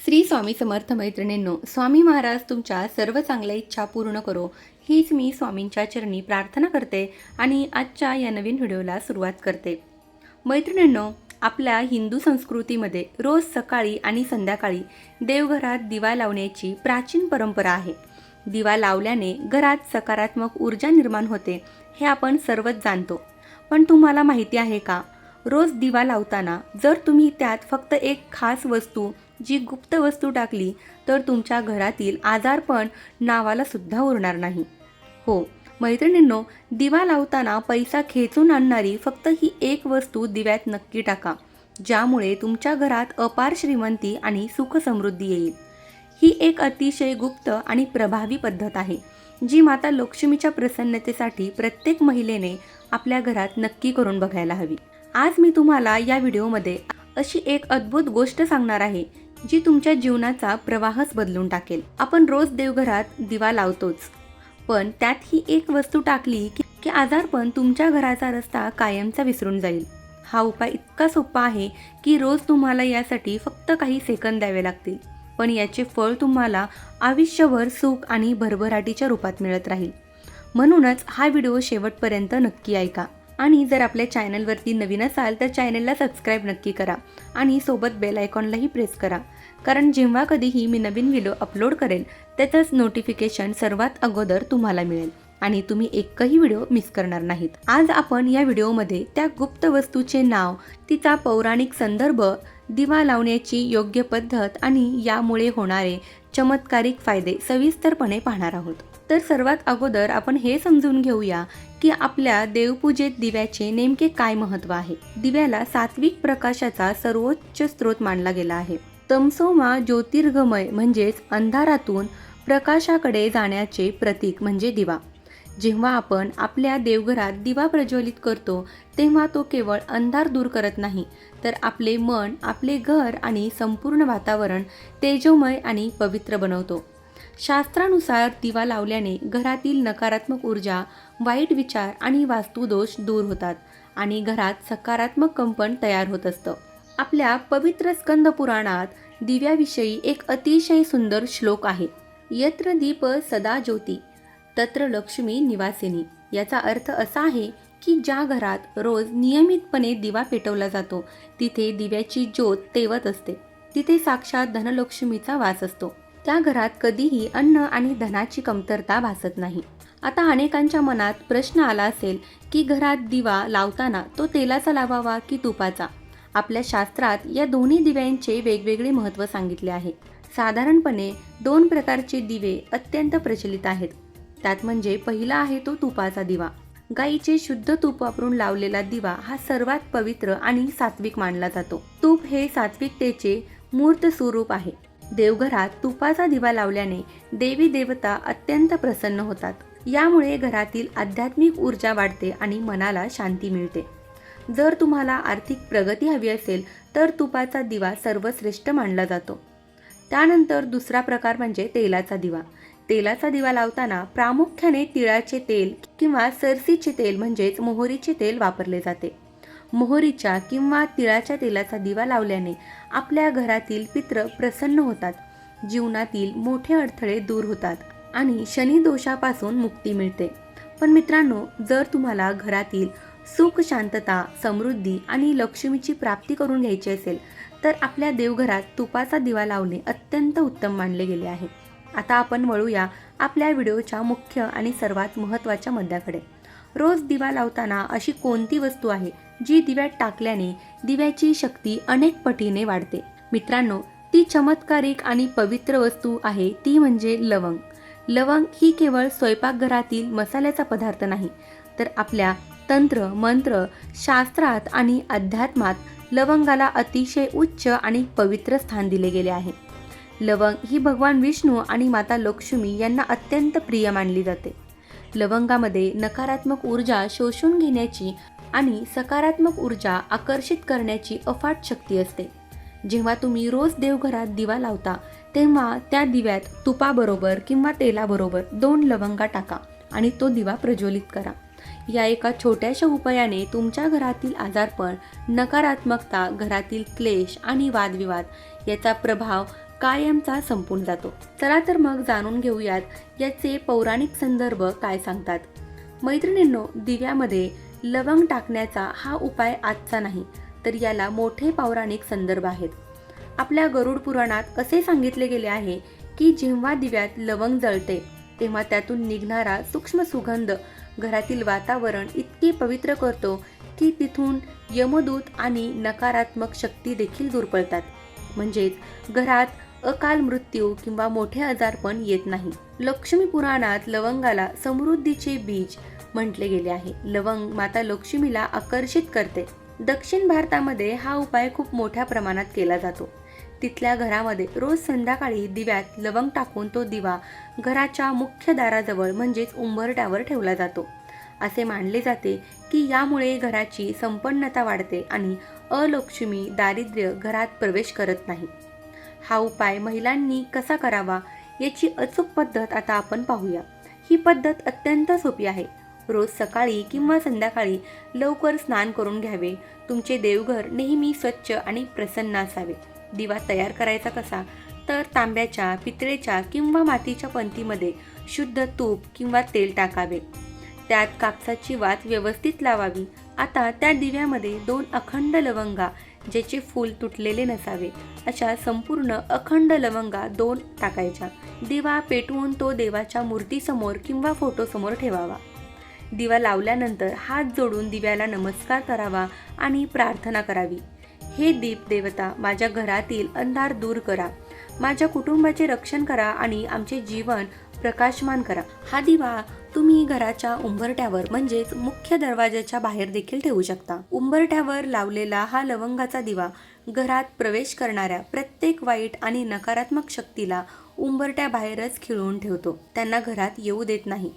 श्री स्वामी समर्थ मैत्रिणींनो, स्वामी महाराज तुमच्या सर्व चांगल्या इच्छा पूर्ण करो हीच मी स्वामींच्या चरणी प्रार्थना करते आणि आजच्या या नवीन व्हिडिओला सुरुवात करते. मैत्रिणींनो, आपल्या हिंदू संस्कृतीमध्ये रोज सकाळी आणि संध्याकाळी देवघरात दिवा लावण्याची प्राचीन परंपरा आहे. दिवा लावल्याने घरात सकारात्मक ऊर्जा निर्माण होते हे आपण सर्वच जाणतो. पण तुम्हाला माहिती आहे का, रोज दिवा लावताना जर तुम्ही त्यात फक्त एक खास वस्तू, जी गुप्त वस्तू टाकली तर तुमच्या घरातील आजारपण नावाला सुद्धा उरणार नाही. हो मैत्रिणींनो, दिवा लावताना पैसा खेचून आणणारी फक्त ही एक वस्तू दिव्यात नक्की टाका, ज्यामुळे तुमच्या घरात अपार श्रीमंती आणि सुख समृद्धी येईल. ही एक अतिशय गुप्त आणि प्रभावी पद्धत आहे, जी माता लक्ष्मीच्या प्रसन्नतेसाठी प्रत्येक महिलेने आपल्या घरात नक्की करून बघायला हवी. आज मी तुम्हाला या व्हिडिओमध्ये अशी एक अद्भुत गोष्ट सांगणार आहे, जी तुमच्या जीवनाचा प्रवाहच बदलून टाकेल. आपण रोज देवघरात दिवा लावतोच, पण त्यात ही एक वस्तू टाकली की आजारपण तुमच्या घराचा रस्ता कायमचा विसरून जाईल. हा उपाय इतका सोपा आहे की रोज तुम्हाला यासाठी फक्त काही सेकंद द्यावे लागतील, पण याचे फळ तुम्हाला आयुष्यभर सुख आणि भरभराटीच्या रूपात मिळत राहील. म्हणूनच हा व्हिडिओ शेवटपर्यंत नक्की ऐका. आणि जर आपल्या चॅनलवरती नवीन असाल तर चॅनलला सबस्क्राईब नक्की करा आणि सोबत बेल आयकॉनलाही प्रेस करा, कारण जेव्हा कधीही मी नवीन व्हिडिओ अपलोड करेल त्याचंच नोटिफिकेशन सर्वात अगोदर तुम्हाला मिळेल आणि तुम्ही एकही व्हिडिओ मिस करणार नाहीत. आज आपण या व्हिडिओमध्ये त्या गुप्त वस्तूचे नाव, तिचा पौराणिक संदर्भ, दिवा लावण्याची योग्य पद्धत आणि यामुळे होणारे चमत्कारिक फायदे सविस्तरपणे पाहणार आहोत. तर सर्वात अगोदर आपण हे समजून घेऊया की आपल्या देवपूजेत दिव्याचे नेमके काय महत्त्व आहे. दिव्याला सात्विक प्रकाशाचा सर्वोच्च स्रोत मानला गेला आहे. तमसोमा ज्योतिर्गमय म्हणजेच अंधारातून प्रकाशाकडे जाण्याचे प्रतीक म्हणजे दिवा. जेव्हा आपण आपल्या देवघरात दिवा प्रज्वलित करतो तेव्हा तो केवळ अंधार दूर करत नाही, तर आपले मन, आपले घर आणि संपूर्ण वातावरण तेजोमय आणि पवित्र बनवतो. शास्त्रानुसार दिवा लावल्याने घरातील नकारात्मक ऊर्जा, वाईट विचार आणि वास्तुदोष दूर होतात आणि घरात सकारात्मक कंपन तयार होत असतं. आपल्या पवित्र स्कंद पुराणात दिव्याविषयी एक अतिशय सुंदर श्लोक आहे. यत्र दीप सदा ज्योती तत्र लक्ष्मी निवासिनी. याचा अर्थ असा आहे की ज्या घरात रोज नियमितपणे दिवा पेटवला जातो तिथे दिव्याची ज्योत तेवत असते, तिथे साक्षात धनलक्ष्मीचा वास असतो. त्या घरात कधीही अन्न आणि धनाची कमतरता भासत नाही. आता अनेकांच्या मनात प्रश्न आला असेल की घरात दिवा लावताना तो तेलाचा लावावा की तुपाचा. आपल्या शास्त्रात या दोन्ही दिव्यांचे वेगवेगळे महत्त्व सांगितले आहे. साधारणपणे 2 प्रकारचे दिवे अत्यंत प्रचलित आहेत. त्यात म्हणजे पहिला आहे तो तुपाचा दिवा. गाईचे शुद्ध तूप वापरून लावलेला दिवा हा सर्वात पवित्र आणि सात्विक मानला जातो. तूप हे सात्विकतेचे मूर्त स्वरूप आहे. देवघरात तुपाचा दिवा लावल्याने देवी देवता अत्यंत प्रसन्न होतात. यामुळे घरातील आध्यात्मिक ऊर्जा वाढते आणि मनाला शांती मिळते. जर तुम्हाला आर्थिक प्रगती हवी असेल तर तुपाचा दिवा सर्वश्रेष्ठ मानला जातो. त्यानंतर दुसरा प्रकार म्हणजे तेलाचा दिवा. तेलाचा दिवा लावताना प्रामुख्याने तिळाचे तेल किंवा सरसीचे तेल म्हणजेच मोहरीचे तेल वापरले जाते. मोहरीच्या किंवा तिळाच्या तेलाचा दिवा लावल्याने आपल्या घरातील पित्र प्रसन्न होतात, जीवनातील मोठे अडथळे दूर होतात आणि शनी दोषापासून मुक्ती मिळते. पण मित्रांनो, जर तुम्हाला घरातील सुख, शांतता, समृद्धी आणि लक्ष्मीची प्राप्ती करून घ्यायची असेल तर आपल्या देवघरात तुपाचा दिवा लावणे अत्यंत उत्तम मानले गेले आहे. आता आपण वळूया आपल्या व्हिडिओच्या मुख्य आणि सर्वात महत्त्वाच्या मुद्द्याकडे. रोज दिवा लावताना अशी कोणती वस्तू आहे जी दिव्यात टाकल्याने दिव्याची शक्ती अनेक पटीने वाढते? मित्रांनो, ती चमत्कारिक आणि पवित्र वस्तू आहे ती म्हणजे लवंग. लवंग ही केवळ स्वयंपाकघरातील मसाल्याचा पदार्थ नाही, तर आपल्या तंत्र, मंत्र, शास्त्रात आणि अध्यात्मात लवंगाला अतिशय उच्च आणि पवित्र स्थान दिले गेले आहे. लवंग ही भगवान विष्णू आणि माता लक्ष्मी यांना अत्यंत प्रिय मानली जाते. लवंगामध्ये नकारात्मक ऊर्जा शोषून घेण्याची आणि सकारात्मक ऊर्जा आकर्षित करण्याची अफाट शक्ती असते. जेव्हा तुम्ही रोज देवघरात दिवा लावता तेव्हा त्या दिव्यात तुपाबरोबर किंवा तेलाबरोबर 2 लवंगा टाका आणि तो दिवा प्रज्वलित करा. या एका छोट्याशा उपायाने तुमच्या घरातील आजारपण, नकारात्मकता, घरातील क्लेश आणि वादविवाद याचा प्रभाव कायमचा संपून जातो. चला तर मग जाणून घेऊयात याचे पौराणिक संदर्भ काय सांगतात. मैत्रिणींनो, दिव्यामध्ये लवंग टाकण्याचा हा उपाय आजचा नाही, तर याला मोठे पौराणिक संदर्भ आहेत. आपल्या गरुड पुराणात असे सांगितले गेले आहे की जेव्हा दिव्यात लवंग जळते तेव्हा त्यातून निघणारा सूक्ष्म सुगंध घरातील वातावरण इतके पवित्र करतो की तिथून यमदूत आणि नकारात्मक शक्ती देखील दूर पळतात. म्हणजेच घरात अकाल मृत्यू किंवा मोठे आजारपण येत नाही. लक्ष्मी पुराणात लवंगाला समृद्धीचे बीज म्हटले गेले आहे. लवंग माता लक्ष्मीला आकर्षित करते. दक्षिण भारतामध्ये हा उपाय खूप मोठ्या प्रमाणात केला जातो. तिथल्या घरामध्ये रोज संध्याकाळी दिव्यात लवंग टाकून तो दिवा घराच्या मुख्य दाराजवळ म्हणजेच उंबरठ्यावर ठेवला जातो. असे मानले जाते की यामुळे घराची संपन्नता वाढते आणि अलक्ष्मी दारिद्र्य घरात प्रवेश करत नाही. हा उपाय महिलांनी कसा करावा याची अचूक पद्धत आता आपण पाहूया. ही पद्धत अत्यंत सोपी आहे. रोज सकाळी किंवा संध्याकाळी लवकर स्नान करून घ्यावे. तुमचे देवघर नेहमी स्वच्छ आणि प्रसन्न असावे. दिवा तयार करायचा कसा, तर तांब्याच्या, पितळेच्या किंवा मातीच्या पंतीमध्ये शुद्ध तूप किंवा तेल टाकावे. त्यात कापसाची वात व्यवस्थित लावावी. आता त्या दिव्यामध्ये 2 अखंड लवंगा, ज्याचे फूल तुटलेले नसावे, अशा संपूर्ण अखंड लवंगा 2 टाकायच्या. दिवा पेटवून तो देवाच्या मूर्तीसमोर किंवा फोटोसमोर ठेवावा. दिवा लावल्यानंतर हात जोडून दिव्याला नमस्कार करावा आणि प्रार्थना करावी. हे दीप देवता, माझ्या घरातील अंधार दूर करा, माझ्या कुटुंबाचे रक्षण करा आणि आमचे जीवन प्रकाशमान करा. हा दिवा तुम्ही घराच्या उंबरठ्यावर म्हणजेच मुख्य दरवाजाच्या बाहेर देखील ठेवू शकता. उंबरठ्यावर लावलेला हा लवंगाचा दिवा घरात प्रवेश करणाऱ्या प्रत्येक वाईट आणि नकारात्मक शक्तीला उंबरठ्याबाहेरच खिळून ठेवतो. त्यांना घरात येऊ देत नाही.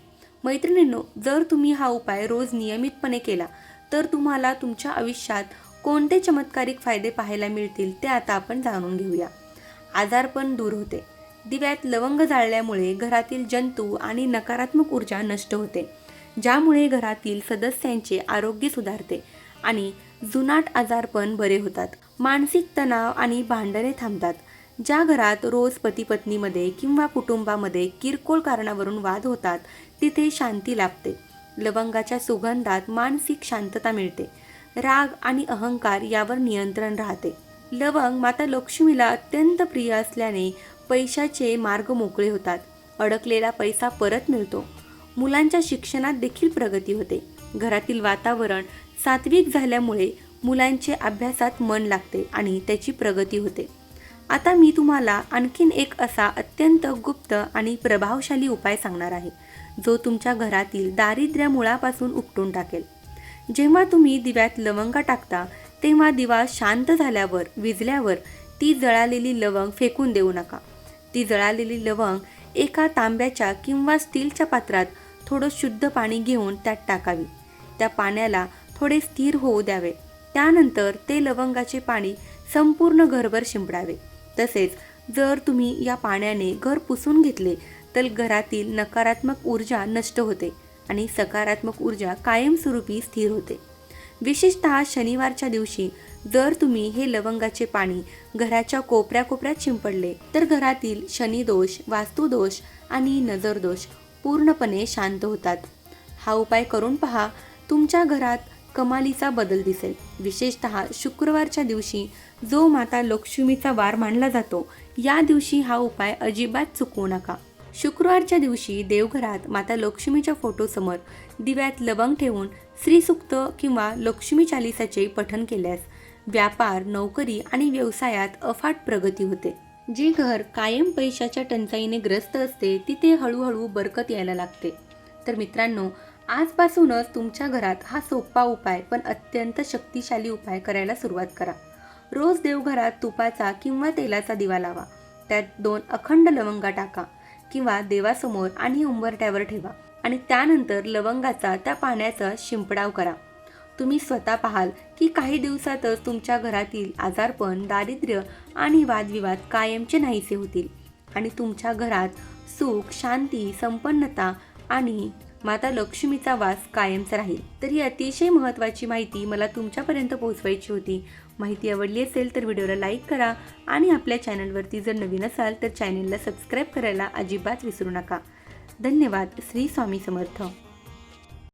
मैत्रिणींनो, जर तुम्ही हा उपाय रोज नियमितपणे केला तर तुम्हाला तुमच्या आयुष्यात कोणते चमत्कारिक फायदे पाहायला मिळतील ते आता आपण जाणून घेऊया. आजारपण दूर होते. दिव्यात लवंग जाळल्यामुळे घरातील जंतू आणि नकारात्मक ऊर्जा नष्ट होते, ज्यामुळे घरातील सदस्यांचे आरोग्य सुधारते आणि जुनाट आजारपण बरे होतात. मानसिक तणाव आणि भांडणे थांबतात. ज्या घरात रोज पती पत्नीमध्ये किंवा कुटुंबामध्ये किरकोळ कारणावरून वाद होतात तिथे शांती लाभते. लवंगाच्या सुगंधात मानसिक शांतता मिळते. राग आणि अहंकार यावर नियंत्रण राहते. लवंग माता लक्ष्मीला अत्यंत प्रिय असल्याने पैशाचे मार्ग मोकळे होतात. अडकलेला पैसा परत मिळतो. मुलांच्या शिक्षणात देखील प्रगती होते. घरातील वातावरण सात्विक झाल्यामुळे मुलांचे अभ्यासात मन लागते आणि त्याची प्रगती होते. आता मी तुम्हाला आणखीन एक असा अत्यंत गुप्त आणि प्रभावशाली उपाय सांगणार आहे, जो तुमच्या घरातील दारिद्र्य मुळापासून उपटून टाकेल. जेव्हा तुम्ही दिव्यात लवंगा टाकता तेव्हा दिवा शांत झाल्यावर, विझल्यावर ती जळालेली लवंग फेकून देऊ नका. ती जळालेली लवंग एका तांब्याच्या किंवा स्टीलच्या पात्रात थोडं शुद्ध पाणी घेऊन त्यात टाकावी. त्या पाण्याला थोडे स्थिर होऊ द्यावे. त्यानंतर ते लवंगाचे पाणी संपूर्ण घरभर शिंपडावे. तसेच जर तुम्ही या पाण्याने घर पुसून घेतले तर घरातील नकारात्मक ऊर्जा नष्ट होते आणि सकारात्मक ऊर्जा कायमस्वरूपी स्थिर होते. विशेषतः शनिवारच्या दिवशी जर तुम्ही हे लवंगाचे पाणी घराच्या कोपऱ्यात शिंपडले तर घरातील शनिदोष, वास्तुदोष आणि नजरदोष पूर्णपणे शांत होतात. हा उपाय करून पहा. तुमच्या घरात कमालीचा बदल दिसेल. विशेषतः शुक्रवारच्या दिवशी, जो माता लक्ष्मीचा वार मानला जातो, या दिवशी हा उपाय अजिबात चुकवू नका. शुक्रवारच्या दिवशी देवघरात माता लक्ष्मीच्या फोटोसमोर दिव्यात लवंग ठेवून श्रीसूक्त किंवा लक्ष्मी चालीसाचे पठण केल्यास व्यापार, नोकरी आणि व्यवसायात अफाट प्रगती होते. जे घर कायम पैशाच्या टंचाईने ग्रस्त असते तिथे हळूहळू बरकत यायला लागते. तर मित्रांनो, आजपासूनच तुमच्या घरात हा सोपा उपाय पण अत्यंत शक्तिशाली उपाय करायला सुरुवात करा. रोज देवघरात तुपाचा किंवा तेलाचा दिवा लावा. त्यात 2 अखंड लवंगा टाका किंवा देवासमोर आणि उंबरठ्यावर ठेवा आणि त्यानंतर लवंगाचा त्या पाण्याचा शिंपडाव करा. तुम्ही स्वतः पाहाल की काही दिवसातच तुमच्या घरातील आजारपण, दारिद्र्य आणि वादविवाद कायमचे नाहीसे होतील आणि तुमच्या घरात सुख, शांती, संपन्नता आणि माता लक्ष्मीचा वास कायमचा राहील. तर ही अतिशय महत्त्वाची माहिती मला तुमच्यापर्यंत पोहोचवायची होती. माहिती आवडली असेल तर व्हिडिओला लाईक करा आणि आपल्या चॅनलवरती जर नवीन असाल तर चॅनलला सबस्क्राईब करायला अजिबात विसरू नका. धन्यवाद. श्री स्वामी समर्थ.